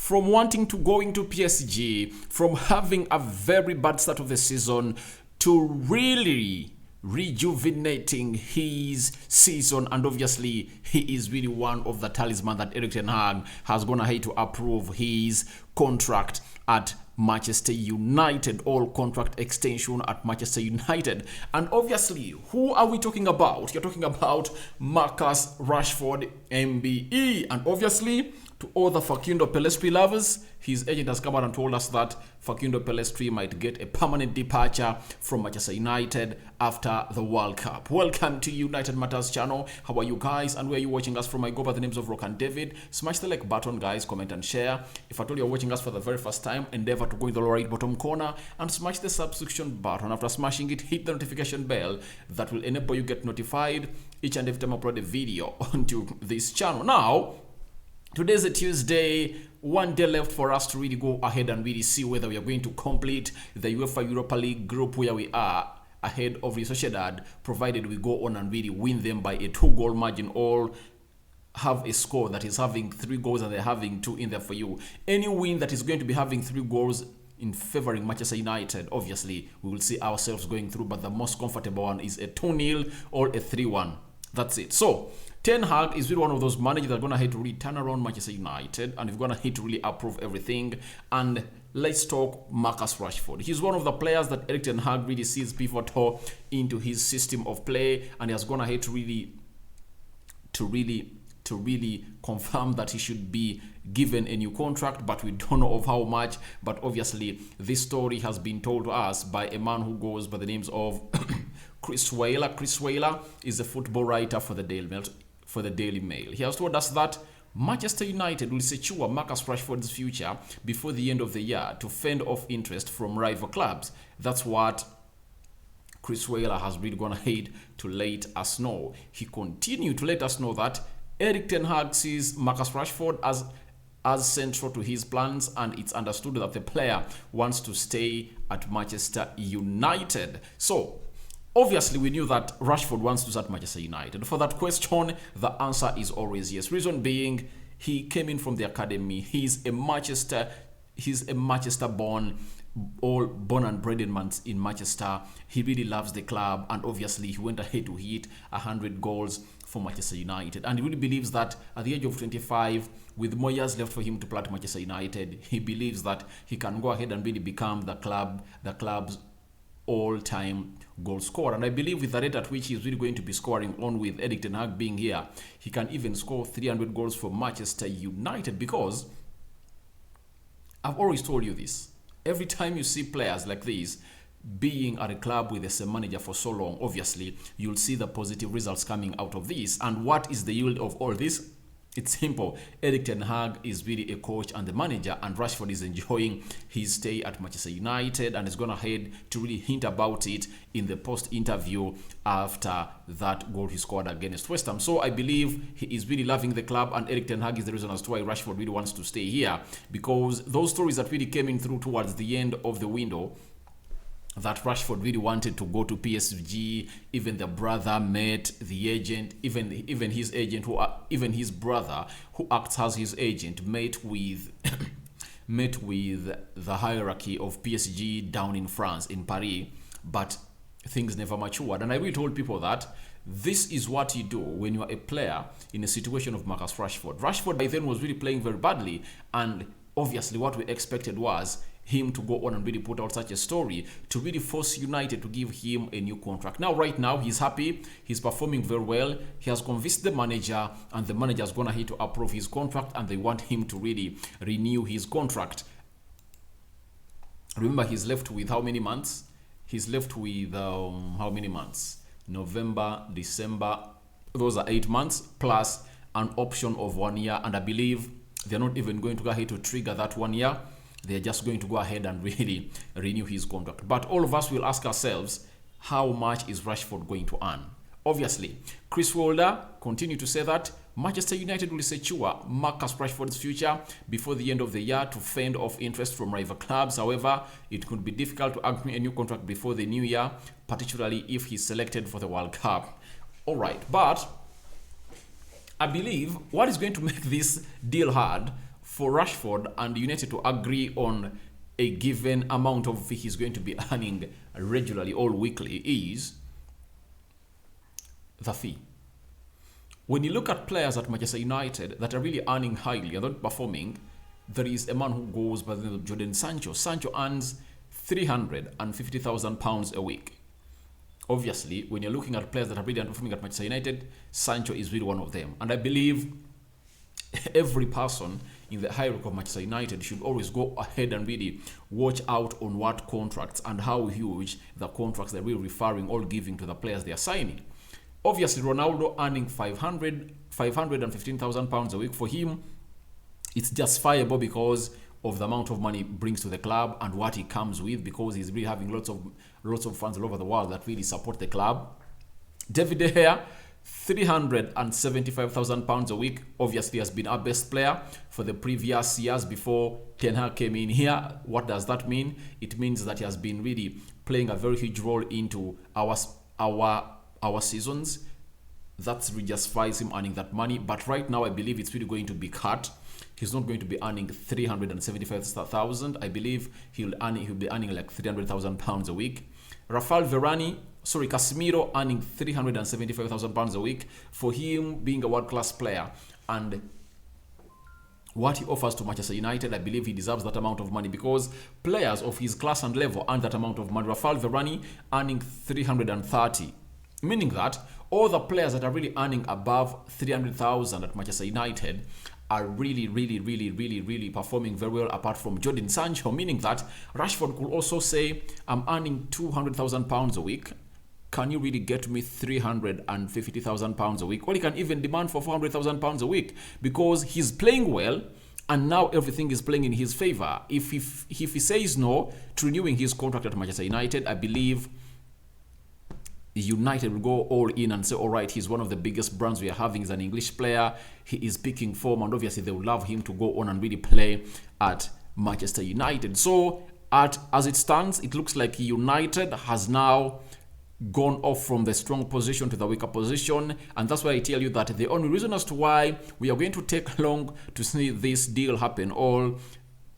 from wanting to go into PSG, from having a very bad start of the season, to really rejuvenating his season. And obviously he is really one of the talisman that Erik ten Hag has gone ahead to approve his contract at Manchester United, all contract extension at Manchester United. And obviously, who are we talking about? You're talking about Marcus Rashford, MBE. And obviously, to all the Facundo Pellistri lovers, his agent has come out and told us that Facundo Pellistri might get a permanent departure from Manchester United after the World Cup. Welcome to United Matters channel. How are you guys? And where are you watching us from? I go by the names of Rock and David. Smash the like button, guys, comment and share. If at all you're watching us for the very first time, endeavor to go in the lower right bottom corner and smash the subscription button. After smashing it, hit the notification bell that will enable you get notified each and every time I upload a video onto this channel. Now, today's a Tuesday, one day left for us to really go ahead and really see whether we are going to complete the UEFA Europa League group where we are ahead of Real Sociedad, provided we go on and really win them by a 2-goal margin, all have a score that is having 3 goals and they're having 2 in there for you. Any win that is going to be having 3 goals in favoring Manchester United, obviously we will see ourselves going through, but the most comfortable one is a 2-0 or a 3-1. That's it. So Ten Hag is really one of those managers that are going to hate to really turn around Manchester United, and we're going to hate to really approve everything. And let's talk Marcus Rashford. He's one of the players that Erik ten Hag really sees pivotal into his system of play, and he has gone ahead to really confirm that he should be given a new contract, but we don't know of how much. But obviously this story has been told to us by a man who goes by the names of Chris Whaler. Chris Whaler is a football writer for the Daily Mail. He has told us that Manchester United will secure Marcus Rashford's future before the end of the year to fend off interest from rival clubs. That's what Chris Whaler has really gone ahead to let us know. He continued to let us know that Erik ten Hag sees Marcus Rashford as central to his plans, and it's understood that the player wants to stay at Manchester United. So obviously, we knew that Rashford wants to start Manchester United. For that question, the answer is always yes. Reason being, he came in from the academy. He's a Manchester born, all born and bred in Manchester. He really loves the club, and obviously he went ahead to hit 100 goals for Manchester United. And he really believes that at the age of 25, with more years left for him to play at Manchester United, he believes that he can go ahead and really become the club's all-time goal scorer. And I believe with the rate at which he's really going to be scoring on, with Erik ten Hag being here, he can even score 300 goals for Manchester United, because I've always told you this. Every time you see players like this being at a club with the same manager for so long, obviously you'll see the positive results coming out of this. And what is the yield of all this? It's simple. Erik ten Hag is really a coach and the manager, and Rashford is enjoying his stay at Manchester United and is going ahead to really hint about it in the post-interview after that goal he scored against West Ham. So I believe he is really loving the club, and Erik ten Hag is the reason as to why Rashford really wants to stay here, because those stories that really came in through towards the end of the window, that Rashford really wanted to go to PSG. Even the brother met the agent, even his agent, even his brother who acts as his agent, met with the hierarchy of PSG down in France, in Paris, but things never matured. And I really told people that this is what you do when you are a player in a situation of Marcus Rashford. Rashford by then was really playing very badly, and obviously what we expected was him to go on and really put out such a story to really force United to give him a new contract. Now, right now, he's happy. He's performing very well. He has convinced the manager, and the manager is going to have to approve his contract, and they want him to really renew his contract. Remember, he's left with how many months? He's left with how many months? November, December. Those are 8 months plus an option of 1 year, and I believe they're not even going to go ahead to trigger that 1 year. They're just going to go ahead and really renew his contract. But all of us will ask ourselves, how much is Rashford going to earn? Obviously, Chris Whaler continued to say that Manchester United will secure Marcus Rashford's future before the end of the year to fend off interest from rival clubs. However, it could be difficult to agree a new contract before the new year, particularly if he's selected for the World Cup. All right, but I believe what is going to make this deal hard, for Rashford and United to agree on a given amount of fee he's going to be earning regularly or weekly is the fee. When you look at players at Manchester United that are really earning highly and not performing, there is a man who goes by the name of Jadon Sancho. Sancho earns £350,000 a week. Obviously, when you're looking at players that are really underperforming at Manchester United, Sancho is really one of them. And I believe every person in the hierarchy of Manchester United should always go ahead and really watch out on what contracts and how huge the contracts they're really referring or giving to the players they are signing. Obviously, Ronaldo earning £515,000 a week. For him, it's justifiable because of the amount of money he brings to the club and what he comes with, because he's really having lots of fans all over the world that really support the club. David De Gea, £375,000 a week. Obviously has been our best player for the previous years before Ten Hag came in here. What does that mean? It means that he has been really playing a very huge role into our seasons. That really justifies him earning that money. But right now, I believe it's really going to be cut. He's not going to be earning $375,000. I believe he'll be earning like £300,000 a week. Casemiro earning £375,000 a week. For him being a world-class player and what he offers to Manchester United, I believe he deserves that amount of money, because players of his class and level earn that amount of money. Rafael Varane earning $330,000, meaning that all the players that are really earning above $300,000 at Manchester United are really performing very well, apart from Jadon Sancho, meaning that Rashford could also say, I'm earning £200,000 a week. Can you really get me £350,000 a week? Or he can even demand for £400,000 a week, because he's playing well and now everything is playing in his favor. If he says no to renewing his contract at Manchester United, I believe United will go all in and say, all right, he's one of the biggest brands we are having. He's an English player. He is picking form, and obviously they would love him to go on and really play at Manchester United. So as it stands, it looks like United has now gone off from the strong position to the weaker position, and that's why I tell you that the only reason as to why we are going to take long to see this deal happen, all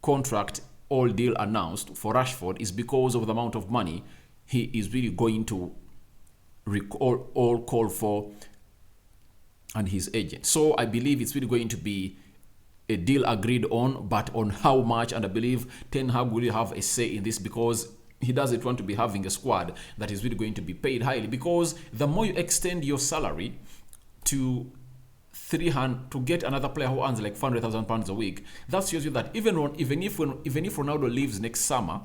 deal announced for Rashford, is because of the amount of money he is really going to call for and his agent. So I believe it's really going to be a deal agreed on, but on how much, and I believe Ten Hag will have a say in this, because he doesn't want to be having a squad that is really going to be paid highly, because the more you extend your salary to get another player who earns like £400,000 a week, that shows you that even if Ronaldo leaves next summer,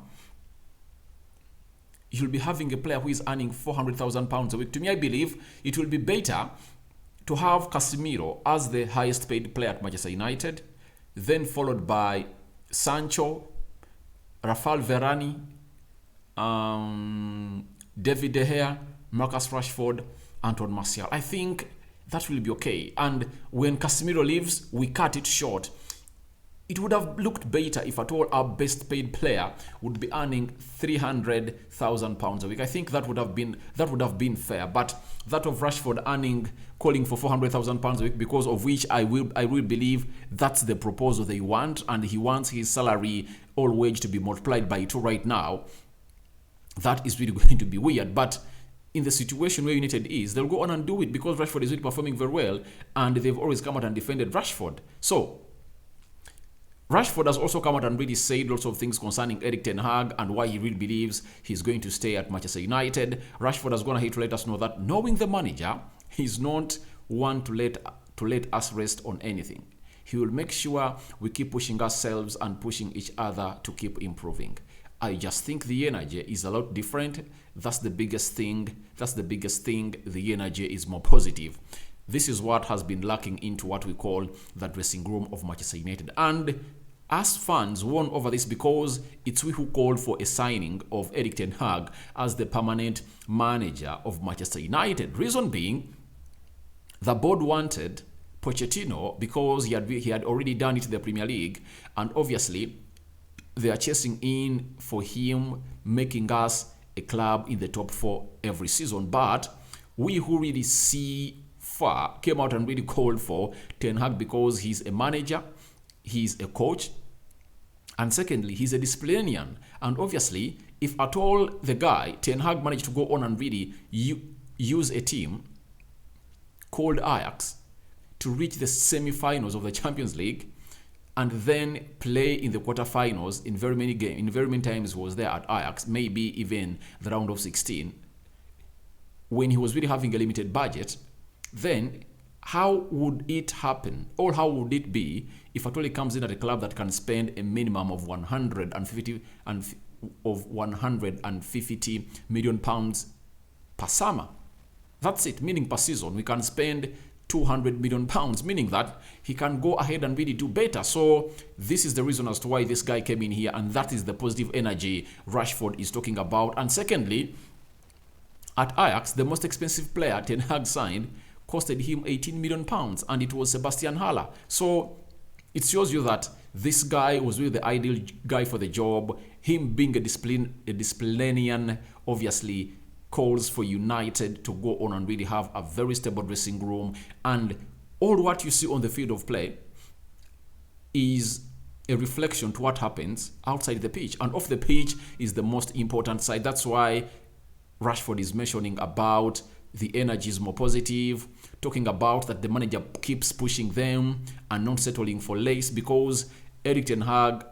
you'll be having a player who is earning £400,000 a week. To me, I believe it will be better to have Casemiro as the highest paid player at Manchester United, then followed by Sancho, Rafael Varane, David De Gea, Marcus Rashford, Antoine Martial. I think that will be okay. And when Casemiro leaves, we cut it short. It would have looked better if at all our best paid player would be earning £300,000 a week. I think that would have been fair. But that of Rashford calling for £400,000 a week, because of which I will believe that's the proposal they want, and he wants his salary or wage to be multiplied by 2 right now. That is really going to be weird. But in the situation where United is, they'll go on and do it, because Rashford is really performing very well, and they've always come out and defended Rashford. So Rashford has also come out and really said lots of things concerning Erik ten Hag and why he really believes he's going to stay at Manchester United. Rashford has gone ahead to let us know that, knowing the manager, he's not one to let us rest on anything. He will make sure we keep pushing ourselves and pushing each other to keep improving. I just think the energy is a lot different. That's the biggest thing. The energy is more positive. This is what has been lacking into what we call the dressing room of Manchester United. And us fans won over this, because it's we who called for a signing of Erik ten Hag as the permanent manager of Manchester United. Reason being, the board wanted Pochettino because he had already done it in the Premier League, and obviously they are chasing in for him, making us a club in the top 4 every season. But we who really see far came out and really called for Ten Hag because he's a manager. he's a coach, and secondly, he's a disciplinarian. And obviously, if at all the guy, Ten Hag, managed to go on and really use a team called Ajax to reach the semi-finals of the Champions League, and then play in the quarterfinals in very many games, in very many times was there at Ajax, maybe even the round of 16, when he was really having a limited budget, then how would it happen, or how would it be if at all he comes in at a club that can spend a minimum of 150 million pounds per summer? That's it, meaning per season we can spend 200 million pounds, meaning that he can go ahead and really do better. So this is the reason as to why this guy came in here, and that is the positive energy Rashford is talking about. And secondly, at Ajax, the most expensive player Ten Hag signed costed him 18 million pounds, and it was Sebastian Haller. So it shows you that this guy was really the ideal guy for the job. Him being a disciplinarian, obviously calls for United to go on and really have a very stable dressing room, and all what you see on the field of play is a reflection to what happens outside the pitch, and off the pitch is the most important side. That's why Rashford is mentioning about the energy is more positive, talking about that the manager keeps pushing them and not settling for less, because Erik ten Hag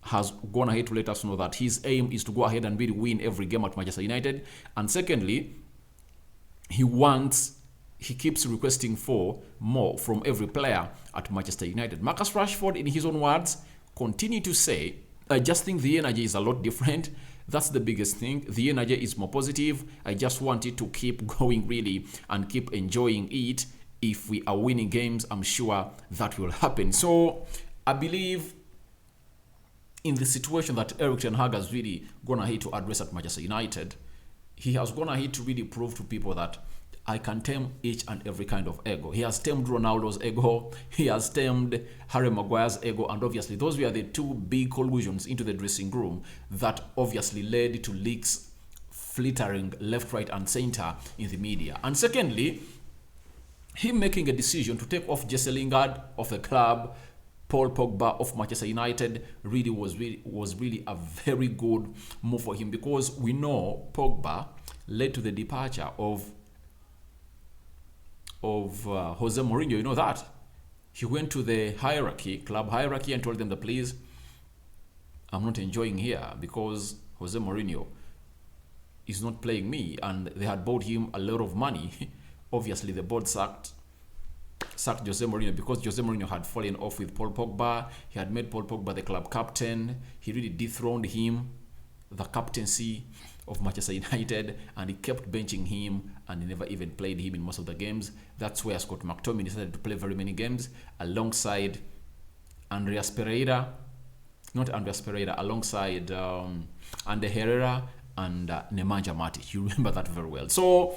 has gone ahead to let us know that his aim is to go ahead and really win every game at Manchester United. And secondly, he keeps requesting for more from every player at Manchester United. Marcus Rashford, in his own words, continue to say, I just think the energy is a lot different. That's the biggest thing. The energy is more positive. I just want it to keep going really and keep enjoying it. If we are winning games, I'm sure that will happen. So I believe in the situation that Erik ten Hag has really gone ahead to address at Manchester United, he has gone ahead to really prove to people that I can tame each and every kind of ego. He has tamed Ronaldo's ego, he has tamed Harry Maguire's ego, and obviously those were the two big collusions into the dressing room that obviously led to leaks flittering left, right, and center in the media. And secondly, him making a decision to take off Jesse Lingard of the club, Paul Pogba of Manchester United, was really a very good move for him, because we know Pogba led to the departure of Jose Mourinho. You know that he went to the club hierarchy, and told them that, please, I'm not enjoying here because Jose Mourinho is not playing me, and they had bought him a lot of money. Obviously, the board sacked Jose Mourinho because Jose Mourinho had fallen off with Paul Pogba. He had made Paul Pogba the club captain. He really dethroned him, the captaincy of Manchester United, and he kept benching him, and he never even played him in most of the games. That's where Scott McTominay decided to play very many games alongside alongside Ander Herrera and Nemanja Matic. You remember that very well. So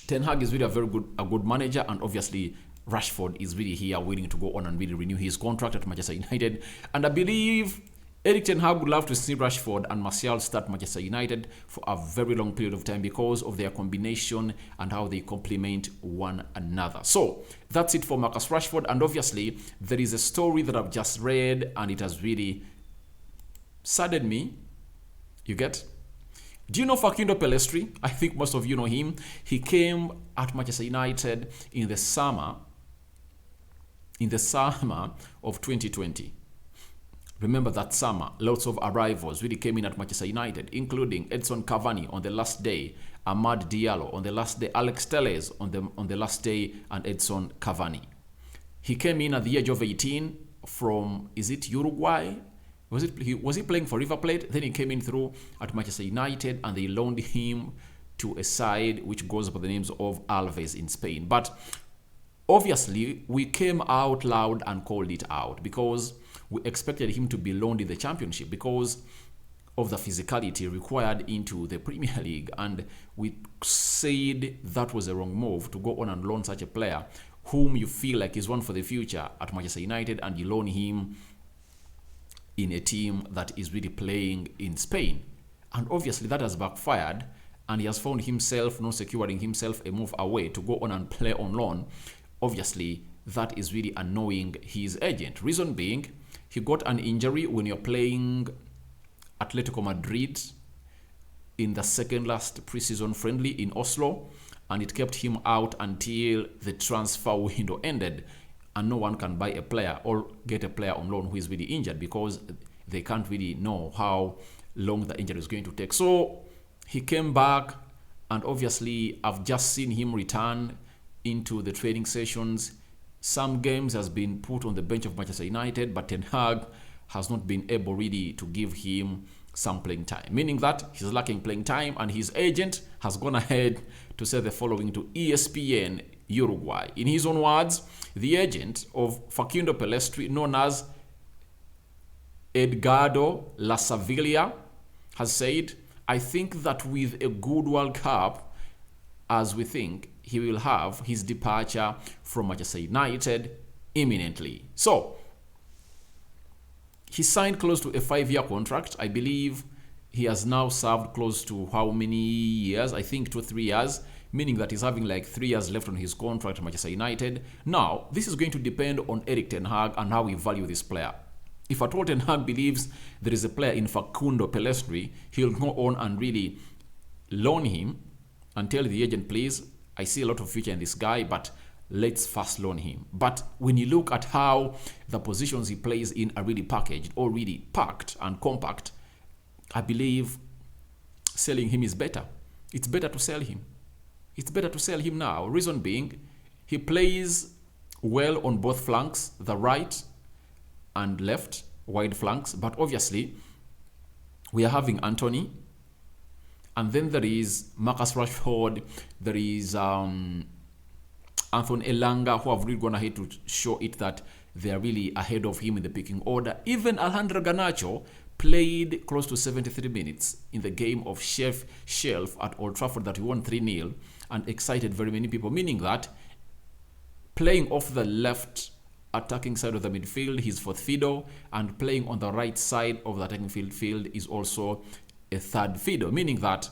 Ten Hag is really a good manager, and obviously Rashford is really here willing to go on and really renew his contract at Manchester United. And I believe Erik ten Hag would love to see Rashford and Martial start Manchester United for a very long period of time because of their combination and how they complement one another. So that's it for Marcus Rashford. And obviously there is a story that I've just read, and it has really saddened me. You get? Do you know Facundo Pellistri? I think most of you know him. He came at Manchester United in the summer of 2020. Remember that summer, lots of arrivals really came in at Manchester United, including Edson Cavani on the last day, Amad Diallo on the last day, Alex Telles on the last day, and Edson Cavani. He came in at the age of 18 from, is it Uruguay? Was he playing for River Plate? Then he came in through at Manchester United, and they loaned him to a side which goes by the names of Alves in Spain. But obviously, we came out loud and called it out because we expected him to be loaned in the Championship because of the physicality required into the Premier League. And we said that was a wrong move to go on and loan such a player whom you feel like is one for the future at Manchester United, and you loan him in a team that is really playing in Spain. And obviously that has backfired, and he has found himself not securing himself a move away to go on and play on loan. Obviously that is really annoying his agent. Reason being, he got an injury when you're playing Atletico Madrid in the second last preseason friendly in Oslo, and it kept him out until the transfer window ended, and no one can buy a player or get a player on loan who is really injured because they can't really know how long the injury is going to take. So he came back, and obviously I've just seen him return into the training sessions. Some games has been put on the bench of Manchester United, but Ten Hag has not been able really to give him some playing time, meaning that he's lacking playing time, and his agent has gone ahead to say the following to ESPN Uruguay. In his own words, the agent of Facundo Pellistri, known as Edgardo La Sevilla, has said, "I think that with a good World Cup, as we think, he will have his departure from Manchester United imminently." So he signed close to a 5-year contract. I believe he has now served close to how many years? I think 2 or 3 years, meaning that he's having like 3 years left on his contract at Manchester United. Now, this is going to depend on Erik Ten Hag and how we value this player. If at all Ten Hag believes there is a player in Facundo Pellistri, he'll go on and really loan him and tell the agent, please, I see a lot of future in this guy, but let's first loan him. But when you look at how the positions he plays in are really packaged or really packed and compact, I believe selling him is better. It's better to sell him. It's better to sell him now. Reason being, he plays well on both flanks, the right and left wide flanks. But obviously, we are having Anthony, and then there is Marcus Rashford, there is Anthony Elanga, who have really gone ahead to show it that they are really ahead of him in the picking order. Even Alejandro Garnacho played close to 73 minutes in the game of Shelf at Old Trafford that he won 3-0 and excited very many people, meaning that playing off the left attacking side of the midfield, he's fourth fiddle, and playing on the right side of the attacking field is also a third fiddle, meaning that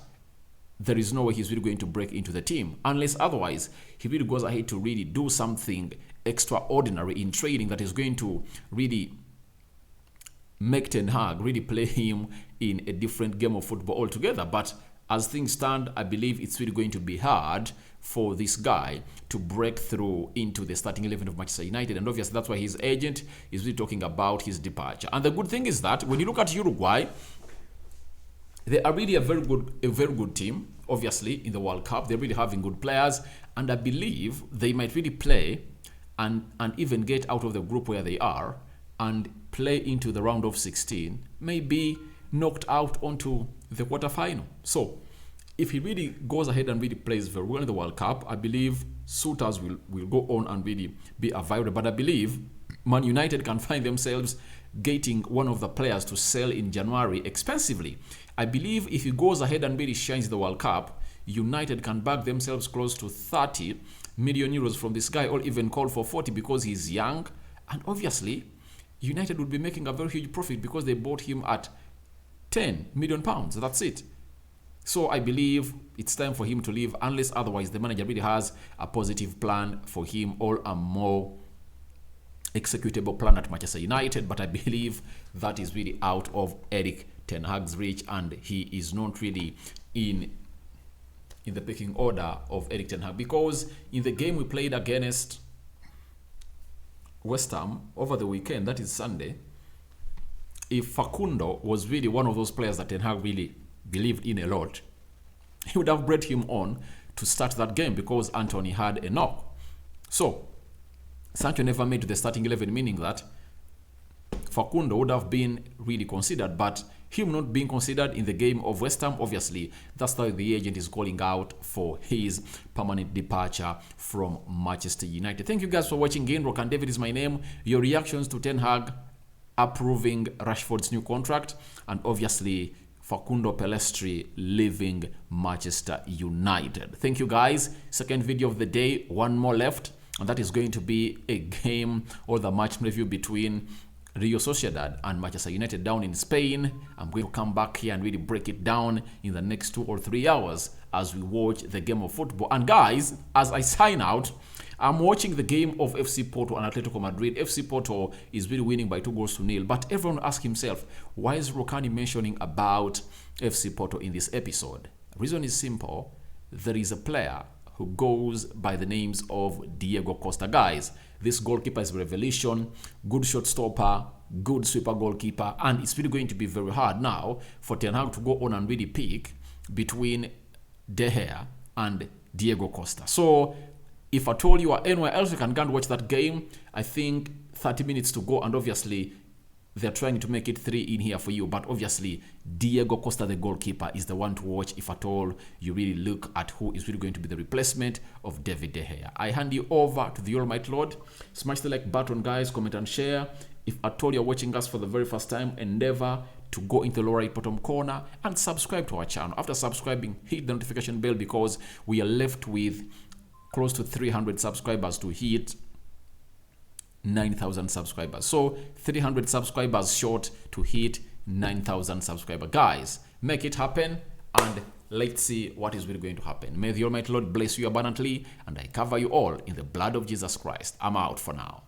there is no way he's really going to break into the team, unless otherwise he really goes ahead to really do something extraordinary in training that is going to really make Ten Hag really play him in a different game of football altogether. But as things stand, I believe it's really going to be hard for this guy to break through into the starting 11 of Manchester United, and obviously that's why his agent is really talking about his departure. And the good thing is that when you look at Uruguay, they are really a very good team. Obviously, in the World Cup, they're really having good players, and I believe they might really play and even get out of the group where they are and play into the round of 16, maybe knocked out onto the quarterfinal. So if he really goes ahead and really plays very well in the World Cup, I believe suitors will go on and really be available. But I believe Man United can find themselves getting one of the players to sell in January expensively. I believe if he goes ahead and really shines the World Cup, United can back themselves close to 30 million euros from this guy, or even call for 40 because he's young. And obviously, United would be making a very huge profit because they bought him at 10 million pounds. That's it. So I believe it's time for him to leave, unless otherwise the manager really has a positive plan for him or a more executable plan at Manchester United. But I believe that is really out of Erik Ten Hag's reach, and he is not really in the pecking order of Erik Ten Hag, because in the game we played against West Ham over the weekend, that is Sunday, if Facundo was really one of those players that Ten Hag really believed in a lot, he would have brought him on to start that game because Anthony had a knock. So Sancho never made to the starting 11, meaning that Facundo would have been really considered, but him not being considered in the game of West Ham, obviously that's why the agent is calling out for his permanent departure from Manchester United. Thank you guys for watching again. Rock and David is my name. Your reactions to Ten Hag approving Rashford's new contract, and obviously Facundo Pellistri leaving Manchester United. Thank you guys. Second video of the day, one more left, and that is going to be a game or the match review between Real Sociedad and Manchester United down in Spain. I'm going to come back here and really break it down in the next 2 or 3 hours as we watch the game of football. And guys, as I sign out, I'm watching the game of FC Porto and Atletico Madrid. FC Porto is really winning by 2-0, but everyone asks himself, why is Rokani mentioning about FC Porto in this episode? The reason is simple. There is a player who goes by the names of Diego Costa. Guys, this goalkeeper is a revelation, good shot stopper, good sweeper goalkeeper, and it's really going to be very hard now for Ten Hag to go on and really pick between De Gea and Diego Costa. So if I told you anywhere else you can go and watch that game, I think 30 minutes to go, and obviously they're trying to make it 3 in here for you, but obviously Diego Costa, the goalkeeper, is the one to watch if at all you really look at who is really going to be the replacement of David De Gea. I hand you over to the Almighty Lord. Smash the like button, guys, comment and share. If at all you're watching us for the very first time, endeavor to go into the lower right bottom corner and subscribe to our channel. After subscribing, hit the notification bell, because we are left with close to 300 subscribers to hit 9,000 subscribers. So 300 subscribers short to hit 9,000 subscribers. Guys, make it happen, and let's see what is really going to happen. May the Almighty Lord bless you abundantly, and I cover you all in the blood of Jesus Christ. I'm out for now.